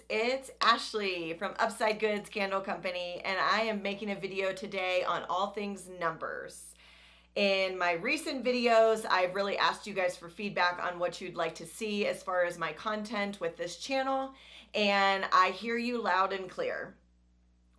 it's Ashley from Upside Goods Candle Company, and I am making a video today on all things numbers. In my recent videos, I've really asked you guys for feedback on what you'd like to see as far as my content with this channel, and I hear you loud and clear.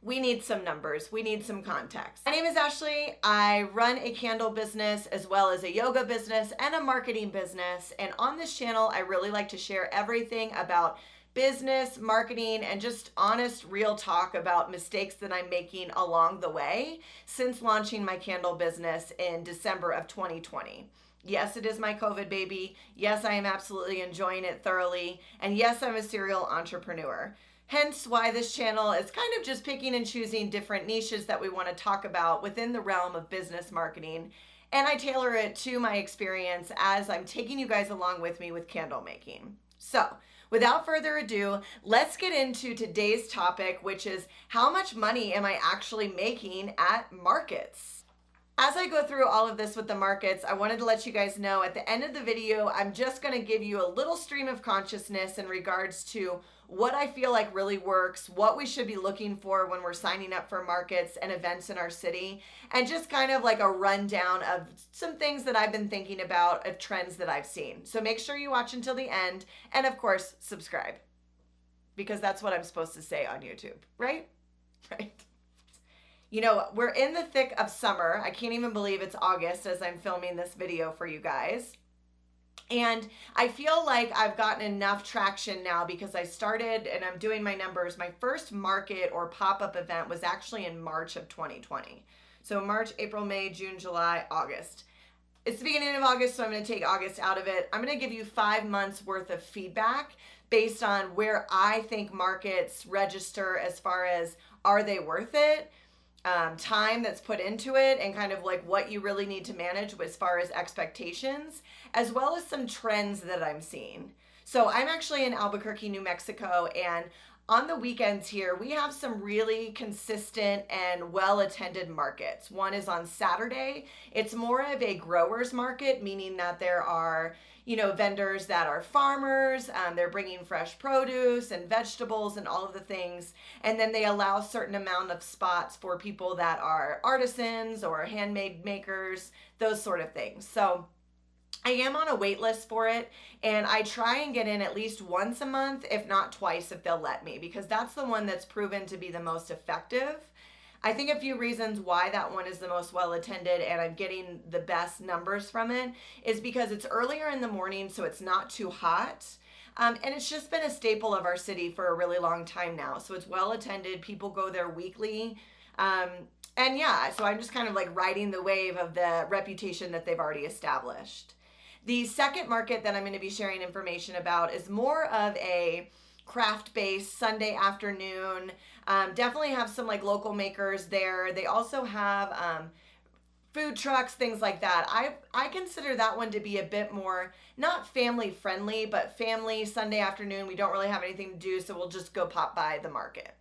We need some numbers. We need some context. My name is Ashley. I run a candle business as well as a yoga business and a marketing business. And on this channel, I really like to share everything about business, marketing, and just honest, real talk about mistakes that I'm making along the way since launching my candle business in December of 2020. Yes, it is my COVID baby. Yes, I am absolutely enjoying it thoroughly. And yes, I'm a serial entrepreneur. Hence why this channel is kind of just picking and choosing different niches that we want to talk about within the realm of business marketing. And I tailor it to my experience as I'm taking you guys along with me with candle making. So without further ado, let's get into today's topic, which is how much money am I actually making at markets? As I go through all of this with the markets, I wanted to let you guys know at the end of the video, I'm just going to give you a little stream of consciousness in regards to what I feel like really works, what we should be looking for when we're signing up for markets and events in our city, and just kind of like a rundown of some things that I've been thinking about, of trends that I've seen. So make sure you watch until the end, and of course, subscribe, because that's what I'm supposed to say on YouTube, right? Right. You know, we're in the thick of summer. I can't even believe it's August as I'm filming this video for you guys. And I feel like I've gotten enough traction now because I started, and I'm doing my numbers. My first market or pop-up event was actually in March of 2020. So March, April, May, June, July, August. It's the beginning of August, so I'm going to take August out of it. I'm going to give you 5 months worth of feedback based on where I think markets register as far as are they worth it? Time that's put into it, and kind of like what you really need to manage as far as expectations, as well as some trends that I'm seeing. So I'm actually in Albuquerque, New Mexico, and on the weekends here, we have some really consistent and well-attended markets. One is on Saturday. It's more of a grower's market, meaning that there are, vendors that are farmers. They're bringing fresh produce and vegetables and all of the things. And then they allow a certain amount of spots for people that are artisans or handmade makers, those sort of things. So I am on a wait list for it, and I try and get in at least once a month, if not twice, if they'll let me, because that's the one that's proven to be the most effective. I think a few reasons why that one is the most well attended and I'm getting the best numbers from it is because it's earlier in the morning, so it's not too hot. And it's just been a staple of our city for a really long time now. So it's well attended. People go there weekly. And yeah, so I'm just kind of like riding the wave of the reputation that they've already established. The second market that I'm going to be sharing information about is more of a craft-based Sunday afternoon. Definitely have some like local makers there. They also have food trucks, things like that. I consider that one to be a bit more, not family friendly, but family Sunday afternoon. We don't really have anything to do, so we'll just go pop by the market.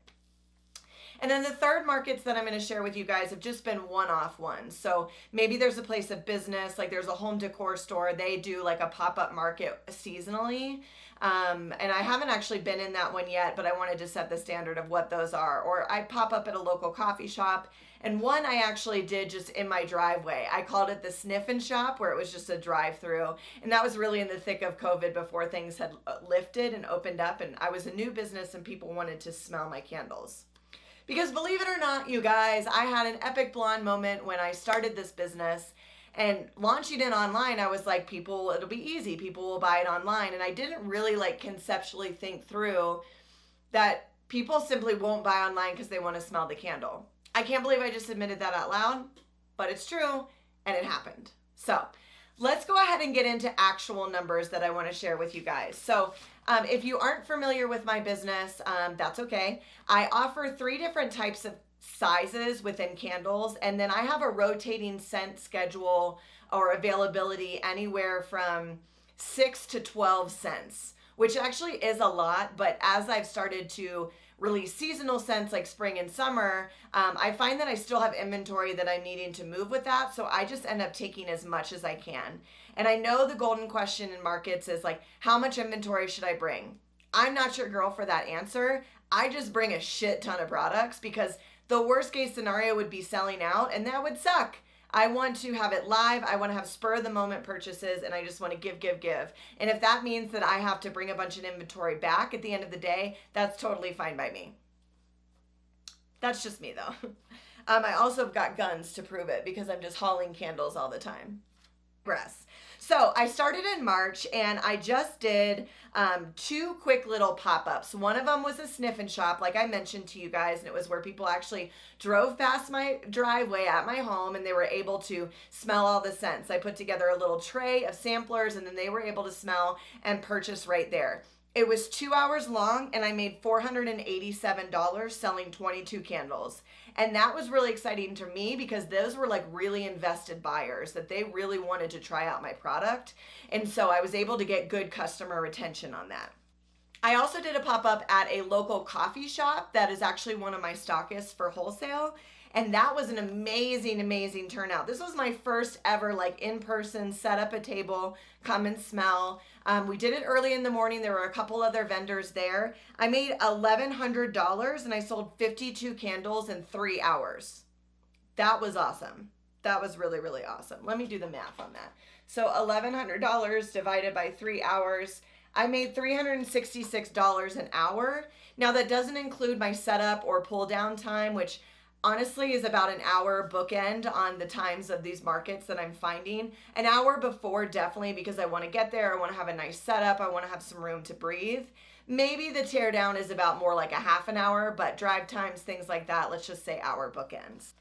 And then the third markets that I'm going to share with you guys have just been one-off ones. So maybe there's a place of business, like there's a home decor store. They do like a pop-up market seasonally. And I haven't actually been in that one yet, but I wanted to set the standard of what those are. Or I pop up at a local coffee shop. And one I actually did just in my driveway. I called it the Sniff and Shop, where it was just a drive-through. And that was really in the thick of COVID before things had lifted and opened up. And I was a new business and people wanted to smell my candles. Because believe it or not, you guys, I had an epic blonde moment when I started this business, and launching it online, I was like, it'll be easy. People will buy it online. And I didn't really like conceptually think through that people simply won't buy online because they want to smell the candle. I can't believe I just admitted that out loud, but it's true and it happened. So let's go ahead and get into actual numbers that I want to share with you guys. So if you aren't familiar with my business, that's okay. I offer 3 different types of sizes within candles, and then I have a rotating scent schedule or availability anywhere from 6 to 12 scents, which actually is a lot. But as I've started to release seasonal scents like spring and summer, I find that I still have inventory that I'm needing to move with that. So I just end up taking as much as I can. And I know the golden question in markets is like, how much inventory should I bring? I'm not your girl for that answer. I just bring a shit ton of products because the worst case scenario would be selling out, and that would suck. I want to have it live. I want to have spur of the moment purchases, and I just want to give. And if that means that I have to bring a bunch of inventory back at the end of the day, that's totally fine by me. That's just me though. I also have got guns to prove it because I'm just hauling candles all the time. So I started in March, and I just did 2 quick little pop-ups. One of them was a sniff and shop, like I mentioned to you guys, and it was where people actually drove past my driveway at my home, and they were able to smell all the scents. I put together a little tray of samplers, and then they were able to smell and purchase right there. It was 2 hours long, and I made $487 selling 22 candles. And that was really exciting to me because those were like really invested buyers that they really wanted to try out my product. And so I was able to get good customer retention on that. I also did a pop-up at a local coffee shop that is actually one of my stockists for wholesale. And that was an amazing turnout. This was my first ever like in-person, set up a table, come and smell. We did it early in the morning. There were a couple other vendors there. I made $1,100 and I sold 52 candles in 3 hours. That was awesome. That was really awesome. Let me do the math on that. So $1,100 divided by 3 hours. I made $366 an hour. Now that doesn't include my setup or pull down time, which honestly is about an hour bookend on the times of these markets that I'm finding. An hour before, definitely, because I want to get there. I want to have a nice setup. I want to have some room to breathe. Maybe the tear down is about more like a half an hour, but drive times, things like that, let's just say hour bookends.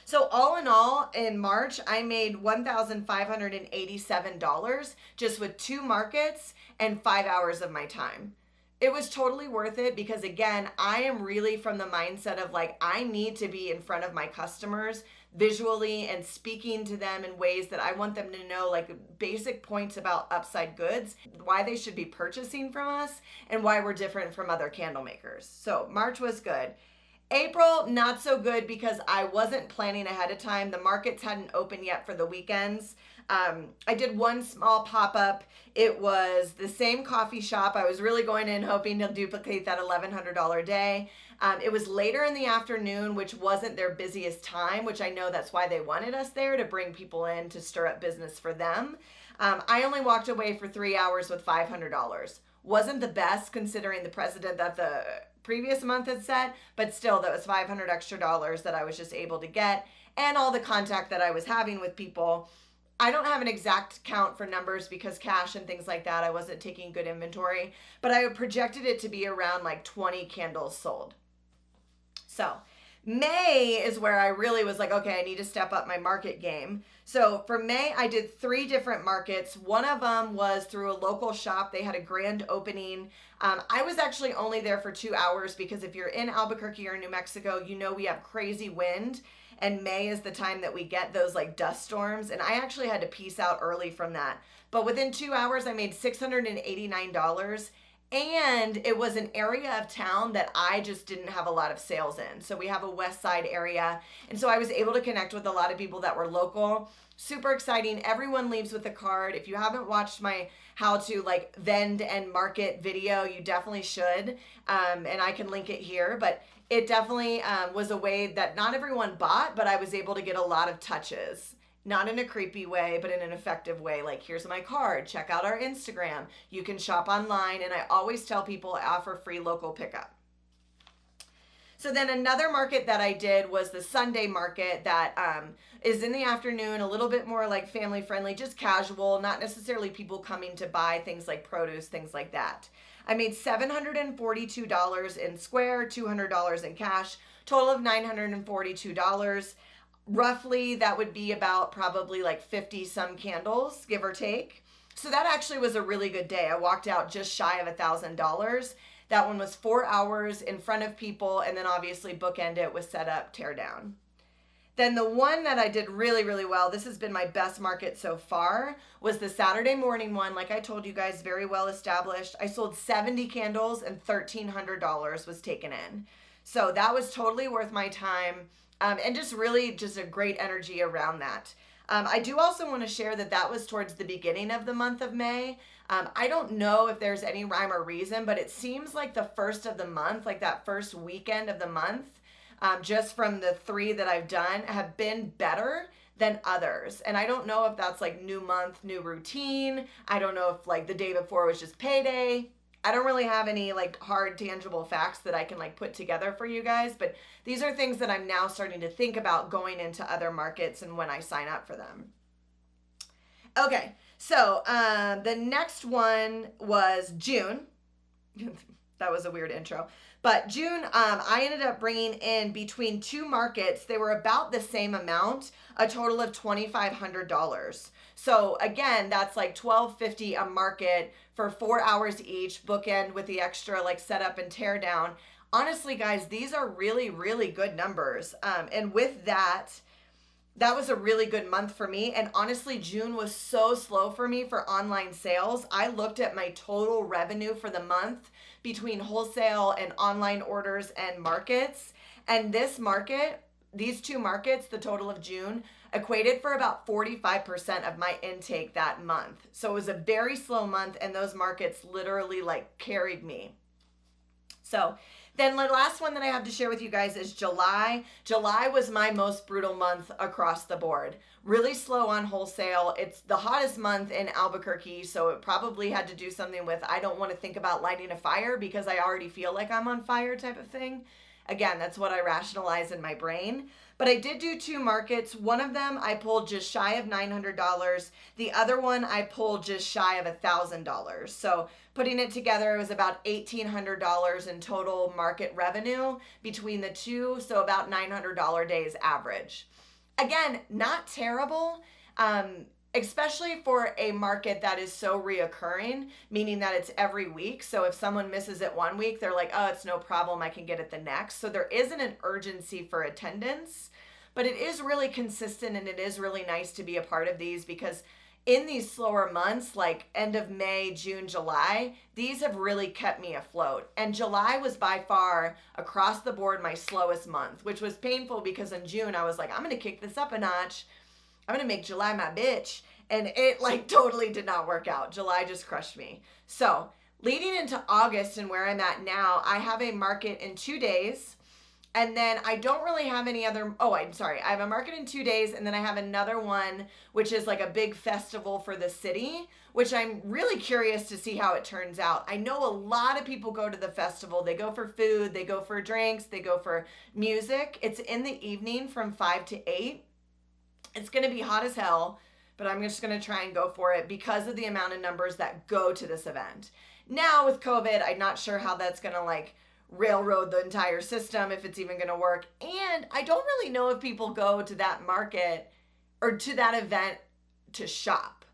So all in all, in March, I made $1,587 just with 2 markets and 5 hours of my time. It was totally worth it because, again, I am really from the mindset of like, I need to be in front of my customers visually and speaking to them in ways that I want them to know like basic points about Upside Goods, why they should be purchasing from us, and why we're different from other candle makers. So March was good. April, not so good because I wasn't planning ahead of time. The markets hadn't opened yet for the weekends. I did one small pop-up. It was the same coffee shop. I was really going in hoping to duplicate that $1,100 day. It was later in the afternoon, which wasn't their busiest time, which I know that's why they wanted us there, to bring people in to stir up business for them. I only walked away for 3 hours with $500. Wasn't the best considering the precedent that the previous month had set, but still that was $500 extra that I was just able to get, and all the contact that I was having with people. I don't have an exact count for numbers because cash and things like that, I wasn't taking good inventory, but I projected it to be around like 20 candles sold. So May is where I really was like, okay, I need to step up my market game. So for May, I did 3 different markets. One of them was through a local shop. They had a grand opening. I was actually only there for 2 hours because if you're in Albuquerque or New Mexico, you know we have crazy wind. And May is the time that we get those like dust storms. And I actually had to peace out early from that. But within 2 hours, I made $689. And it was an area of town that I just didn't have a lot of sales in. So we have a west side area. And so I was able to connect with a lot of people that were local. Super exciting. Everyone leaves with a card. If you haven't watched my how to like vend and market video, you definitely should. And I can link it here. But it definitely was a way that not everyone bought, but I was able to get a lot of touches. Not in a creepy way, but in an effective way. Like, here's my card. Check out our Instagram. You can shop online. And I always tell people I offer free local pickup. So then another market that I did was the Sunday market that is in the afternoon, a little bit more like family friendly, just casual, not necessarily people coming to buy things like produce, things like that. I made $742 in Square, $200 in cash, total of $942. Roughly, that would be about probably like 50 some candles, give or take. So that actually was a really good day. I walked out just shy of $1,000. That one was 4 hours in front of people, and then obviously bookend it with setup, tear down. Then the one that I did really well, this has been my best market so far, was the Saturday morning one. Like I told you guys, very well established. I sold 70 candles and $1,300 was taken in. So that was totally worth my time. And just really just a great energy around that. I do also want to share that that was towards the beginning of the month of May. I don't know if there's any rhyme or reason, but it seems like the first of the month, like that first weekend of the month, just from the 3 that I've done, have been better than others. And I don't know if that's like new month, new routine. I don't know if like the day before was just payday. I don't really have any like hard tangible facts that I can like put together for you guys, but these are things that I'm now starting to think about going into other markets and when I sign up for them. Okay, so the next one was June. That was a weird intro. But June, I ended up bringing in between 2 markets. They were about the same amount, a total of $2,500. So again, that's like $1,250 a market for 4 hours each, bookend with the extra like setup and tear down. Honestly, guys, these are really, really good numbers. And with that, that was a really good month for me. And honestly, June was so slow for me for online sales. I looked at my total revenue for the month between wholesale and online orders and markets. And this market, these 2 markets, the total of June, equated for about 45% of my intake that month. So it was a very slow month, and those markets literally like carried me. So then the last one that I have to share with you guys is July. July was my most brutal month across the board. Really slow on wholesale. It's the hottest month in Albuquerque, so it probably had to do something with I don't want to think about lighting a fire because I already feel like I'm on fire type of thing. Again, that's what I rationalize in my brain. But I did do 2 markets. One of them I pulled just shy of $900. The other one I pulled just shy of $1,000. So putting it together, it was about $1,800 in total market revenue between the 2. So about $900 days average. Again, not terrible. Especially for a market that is so reoccurring, meaning that it's every week. So if someone misses it one week, they're like, oh, it's no problem, I can get it the next. So there isn't an urgency for attendance, but it is really consistent, and it is really nice to be a part of these because in these slower months, like end of May, June, July, these have really kept me afloat. And July was by far across the board my slowest month, which was painful because in June I was like, I'm going to kick this up a notch. I'm going to make July my bitch. And it like totally did not work out. July just crushed me. So leading into August and where I'm at now, I have a market in 2 days. And then I don't really have any other, I'm sorry. I have a market in 2 days, and then I have another one, which is like a big festival for the city, which I'm really curious to see how it turns out. I know a lot of people go to the festival. They go for food, they go for drinks, they go for music. It's in the evening from 5 to 8. It's going to be hot as hell, but I'm just going to try and go for it because of the amount of numbers that go to this event. Now with COVID, I'm not sure how that's going to like railroad the entire system, if it's even going to work. And I don't really know if people go to that market or to that event to shop.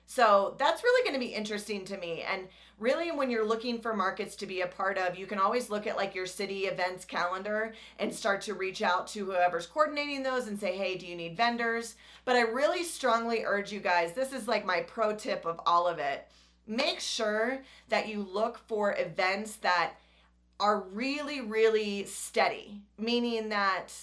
So that's really going to be interesting to me. And really, when you're looking for markets to be a part of, you can always look at like your city events calendar and start to reach out to whoever's coordinating those and say, hey, do you need vendors? But I really strongly urge you guys, this is like my pro tip of all of it. Make sure that you look for events that are really, really steady, meaning that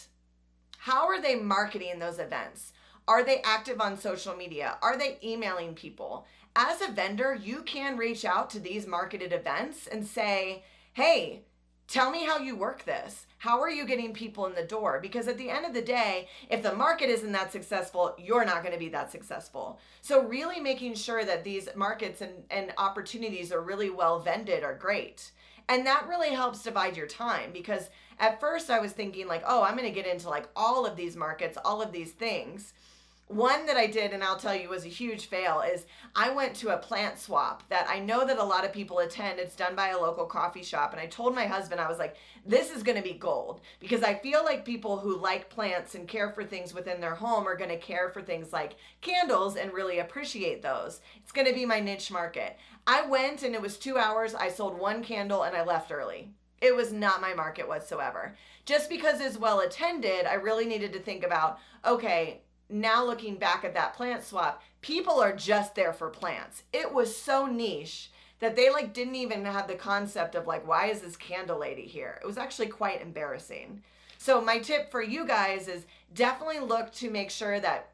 how are they marketing those events? Are they active on social media? Are they emailing people? As a vendor, you can reach out to these marketed events and say, hey, tell me how you work this. How are you getting people in the door? Because at the end of the day, if the market isn't that successful, you're not going to be that successful. So really making sure that these markets and opportunities are really well vended are great. And that really helps divide your time, because at first I was thinking like, oh, I'm going to get into like all of these markets, all of these things. One that I did, and I'll tell you was a huge fail, is I went to a plant swap that I know that a lot of people attend. It's done by a local coffee shop. And I told my husband, I was like, this is going to be gold, because I feel like people who like plants and care for things within their home are going to care for things like candles and really appreciate those. It's going to be my niche market. I went and it was 2 hours. I sold 1 candle and I left early. It was not my market whatsoever. Just because it's well attended, I really needed to think about, okay, now looking back at that plant swap, people are just there for plants. It was so niche that they like didn't even have the concept of like, why is this candle lady here? It was actually quite embarrassing. So my tip for you guys is definitely look to make sure that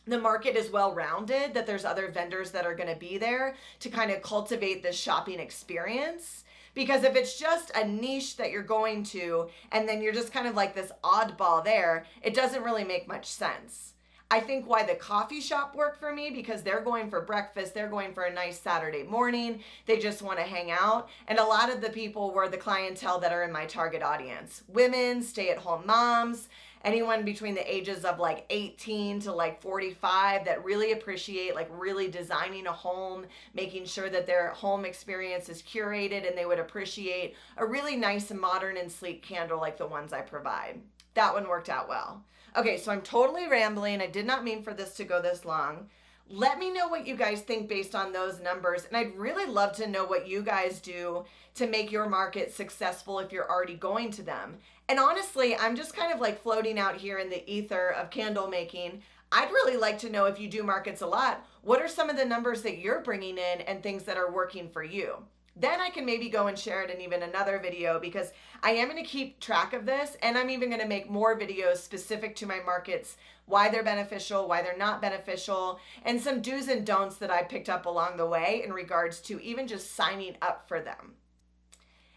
the market is well rounded, that there's other vendors that are going to be there to kind of cultivate this shopping experience. Because if it's just a niche that you're going to and then you're just kind of like this oddball there, it doesn't really make much sense. I think why the coffee shop worked for me, because they're going for breakfast, they're going for a nice Saturday morning, they just want to hang out. And a lot of the people were the clientele that are in my target audience. Women, stay-at-home moms, anyone between the ages of like 18 to like 45 that really appreciate like really designing a home, making sure that their home experience is curated, and they would appreciate a really nice and modern and sleek candle like the ones I provide. That one worked out well. Okay, so I'm totally rambling. I did not mean for this to go this long. Let me know what you guys think based on those numbers. And I'd really love to know what you guys do to make your market successful if you're already going to them. And honestly, I'm just kind of like floating out here in the ether of candle making. I'd really like to know, if you do markets a lot, what are some of the numbers that you're bringing in and things that are working for you? Then I can maybe go and share it in even another video, because I am going to keep track of this, and I'm even going to make more videos specific to my markets, why they're beneficial, why they're not beneficial, and some do's and don'ts that I picked up along the way in regards to even just signing up for them.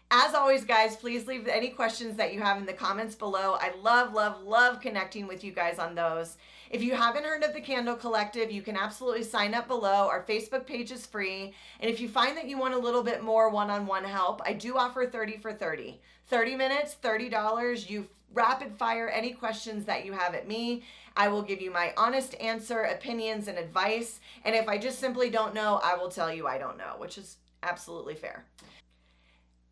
As always, guys, please leave any questions that you have in the comments below. I love, love, love connecting with you guys on those. If you haven't heard of the Candle Collective, you can absolutely sign up below. Our Facebook page is free. And if you find that you want a little bit more one-on-one help, I do offer 30 for 30. 30 minutes, $30. You rapid fire any questions that you have at me. I will give you my honest answer, opinions, and advice. And if I just simply don't know, I will tell you I don't know, which is absolutely fair.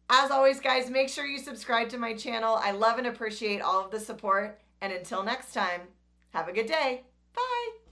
As always, guys, make sure you subscribe to my channel. I love and appreciate all of the support. And until next time, have a good day. Bye.